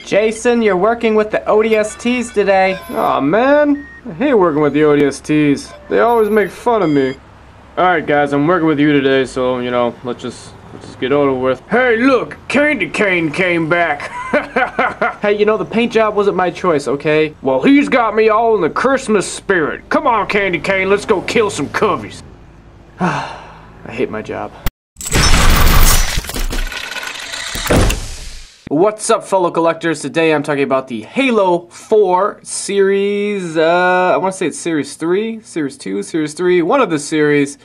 Jason, you're working with the ODSTs today. Aw, man. I hate working with the ODSTs. They always make fun of me. Alright guys, I'm working with you today, so, you know, let's just get over with. Hey, look! Candy Cane came back! Hey, you know, the paint job wasn't my choice, okay? Well, he's got me all in the Christmas spirit. Come on, Candy Cane, let's go kill some coveys. I hate my job. What's up, fellow collectors? Today I'm talking about the Halo 4 series, I want to say it's series 3, series 2, series 3, one of the series.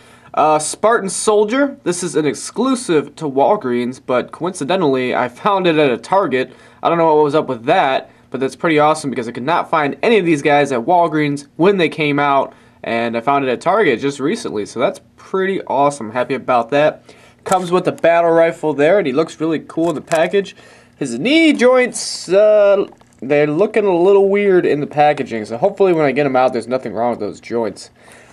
Spartan Soldier. This is an exclusive to Walgreens, but coincidentally I found it at a Target. I don't know what was up with that, but that's pretty awesome because I could not find any of these guys at Walgreens when they came out, and I found it at Target just recently, so that's pretty awesome. Happy about that. Comes with a battle rifle there, and he looks really cool in the package. His knee joints, they're looking a little weird in the packaging, so hopefully when I get him out there's nothing wrong with those joints.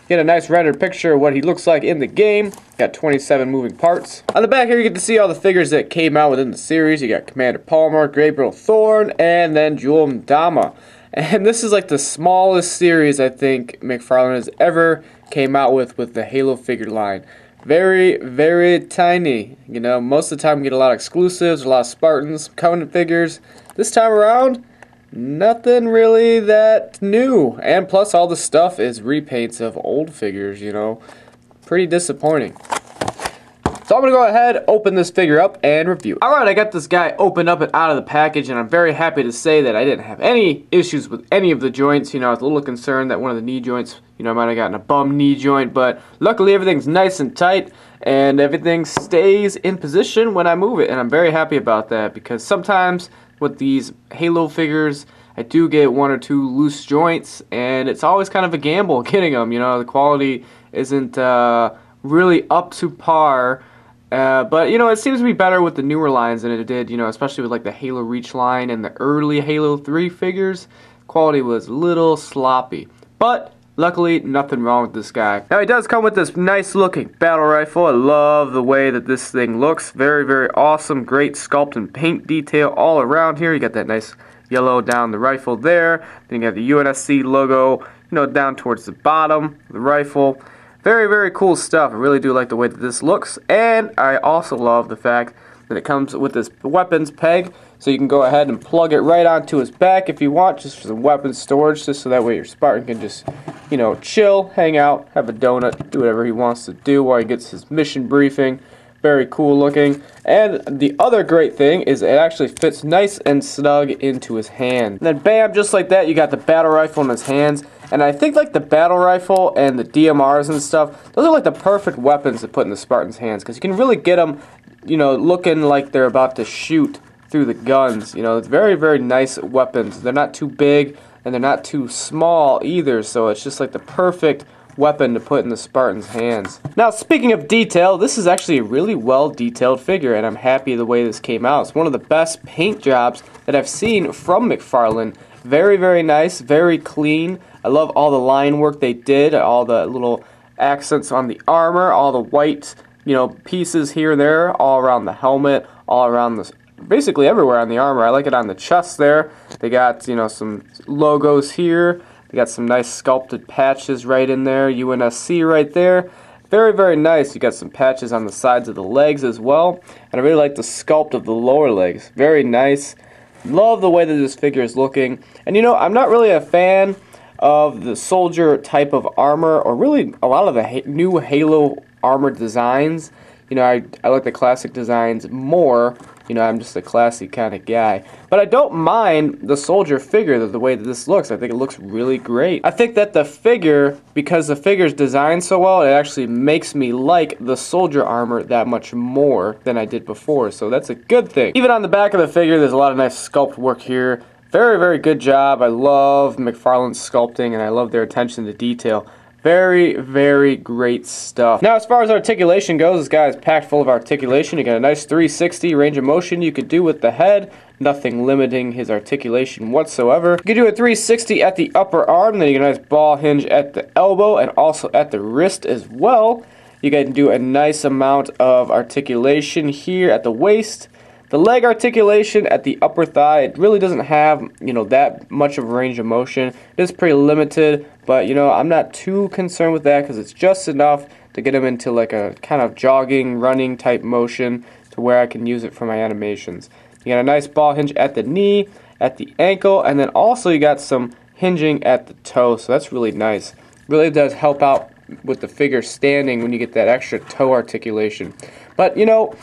Get a nice rendered picture of what he looks like in the game. Got 27 moving parts. On the back here you get to see all the figures that came out within the series. You got Commander Palmer, Gabriel Thorne, and then Jewel Mdama. And this is like the smallest series I think McFarlane has ever came out with the Halo figure line. Very, very tiny. You know, most of the time we get a lot of exclusives, a lot of Spartans, Covenant figures. This time around, nothing really that new. And plus all the stuff is repaints of old figures, you know. Pretty disappointing. So I'm going to go ahead, open this figure up, and review it. Alright, I got this guy opened up and out of the package, and I'm very happy to say that I didn't have any issues with any of the joints. You know, I was a little concerned that one of the knee joints, you know, I might have gotten a bum knee joint, but luckily everything's nice and tight, and everything stays in position when I move it, and I'm very happy about that, because sometimes with these Halo figures, I do get one or two loose joints, and it's always kind of a gamble getting them. You know, the quality isn't really up to par. But, you know, it seems to be better with the newer lines than it did, you know, especially with like the Halo Reach line and the early Halo 3 figures. Quality was a little sloppy. But, luckily, nothing wrong with this guy. Now, he does come with this nice looking battle rifle. I love the way that this thing looks. Very, very awesome. Great sculpt and paint detail all around here. You got that nice yellow down the rifle there. Then you got the UNSC logo, you know, down towards the bottom of the rifle. Very, very cool stuff. I really do like the way that this looks, and I also love the fact that it comes with this weapons peg, so you can go ahead and plug it right onto his back if you want, just for some weapons storage, just so that way your Spartan can just, you know, chill, hang out, have a donut, do whatever he wants to do while he gets his mission briefing. Very cool looking. And the other great thing is it actually fits nice and snug into his hand. And then bam, just like that, you got the battle rifle in his hands. And I think like the battle rifle and the DMRs and stuff, those are like the perfect weapons to put in the Spartan's hands, because you can really get them, you know, looking like they're about to shoot through the guns. You know, it's very, very nice weapons. They're not too big and they're not too small either, so it's just like the perfect weapon to put in the Spartan's hands. Now, speaking of detail, this is actually a really well detailed figure, and I'm happy the way this came out. It's one of the best paint jobs that I've seen from McFarlane. Very, very nice, very clean. I love all the line work they did, all the little accents on the armor, all the white, you know, pieces here and there, all around the helmet, all around the, basically everywhere on the armor. I like it on the chest there. They got, you know, some logos here. They got some nice sculpted patches right in there, UNSC right there. Very, very nice. You got some patches on the sides of the legs as well. And I really like the sculpt of the lower legs. Very nice. Love the way that this figure is looking. And you know, I'm not really a fan of the soldier type of armor, or really a lot of the new Halo armor designs. You know, I like the classic designs more. You know, I'm just a classy kind of guy. But I don't mind the soldier figure, the way that this looks. I think it looks really great. I think that the figure, because the figure's designed so well, it actually makes me like the soldier armor that much more than I did before. So that's a good thing. Even on the back of the figure, there's a lot of nice sculpt work here. Very, very good job. I love McFarlane's sculpting, and I love their attention to detail. Very, very great stuff. Now, as far as articulation goes, this guy is packed full of articulation. You got a nice 360 range of motion you could do with the head. Nothing limiting his articulation whatsoever. You can do a 360 at the upper arm, then you get a nice ball hinge at the elbow and also at the wrist as well. You can do a nice amount of articulation here at the waist. The leg articulation at the upper thigh, it really doesn't have, you know, that much of a range of motion. It is pretty limited, but, you know, I'm not too concerned with that because it's just enough to get him into like a kind of jogging, running type motion to where I can use it for my animations. You got a nice ball hinge at the knee, at the ankle, and then also you got some hinging at the toe, so that's really nice. Really does help out with the figure standing when you get that extra toe articulation. But, you know,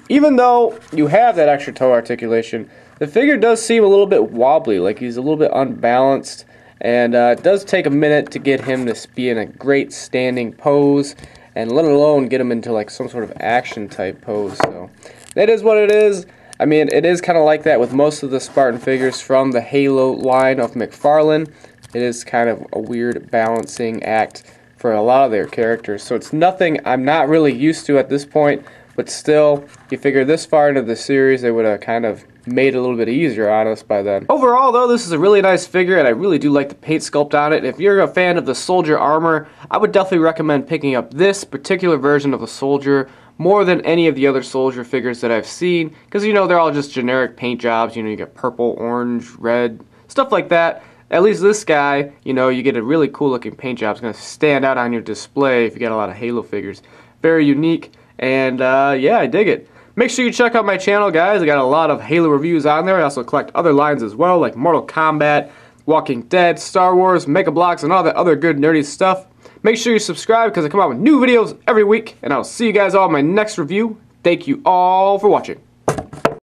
even though you have that extra toe articulation, the figure does seem a little bit wobbly, like he's a little bit unbalanced, and it does take a minute to get him to be in a great standing pose, and let alone get him into like some sort of action type pose. So that is what it is. I mean, it is kind of like that with most of the Spartan figures from the Halo line of McFarlane. It is kind of a weird balancing act for a lot of their characters. So it's nothing I'm not really used to at this point. But still, you figure this far into the series, they would have kind of made it a little bit easier on us by then. Overall, though, this is a really nice figure, and I really do like the paint sculpt on it. If you're a fan of the Soldier armor, I would definitely recommend picking up this particular version of the Soldier more than any of the other Soldier figures that I've seen, because, you know, they're all just generic paint jobs. You know, you get purple, orange, red, stuff like that. At least this guy, you know, you get a really cool looking paint job. It's going to stand out on your display if you got a lot of Halo figures. Very unique. And yeah, I dig it. Make sure you check out my channel, guys. I got a lot of Halo reviews on there. I also collect other lines as well, like Mortal Kombat, Walking Dead, Star Wars, Mega Bloks, and all that other good nerdy stuff. Make sure you subscribe because I come out with new videos every week, and I'll see you guys all in my next review. Thank you all for watching.